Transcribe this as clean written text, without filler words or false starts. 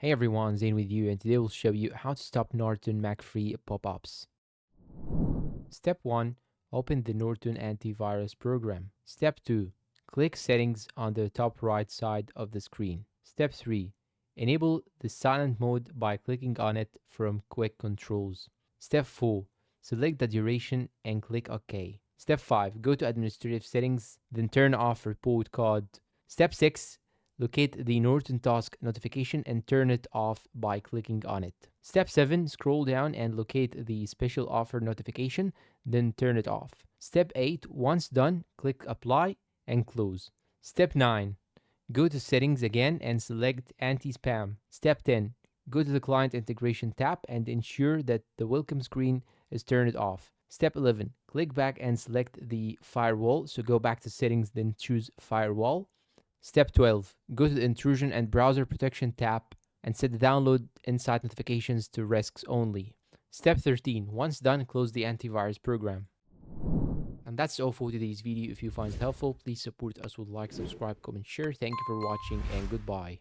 Hey everyone, Zane with you, and today we'll show you how to stop Norton McAfee pop-ups. Step 1. Open the Norton antivirus program. Step 2. Click Settings on the top right side of the screen. Step 3. Enable the silent mode by clicking on it from Quick Controls. Step 4. Select the duration and click OK. Step 5. Go to Administrative Settings, then turn off Report Card. Step 6. Locate the Norton Task notification and turn it off by clicking on it. Step 7. Scroll down and locate the Special Offer notification, then turn it off. Step 8. Once done, click Apply and Close. Step 9. Go to Settings again and select Anti-Spam. Step 10. Go to the Client Integration tab and ensure that the welcome screen is turned off. Step 11. Click back and select the Firewall, so go back to Settings, then choose Firewall. Step 12. Go to the Intrusion and Browser Protection tab and set the Download Insight notifications to Risks only. Step 13. Once done, close the antivirus program. And that's all for today's video. If you find it helpful, please support us with like, subscribe, comment, share. Thank you for watching and goodbye.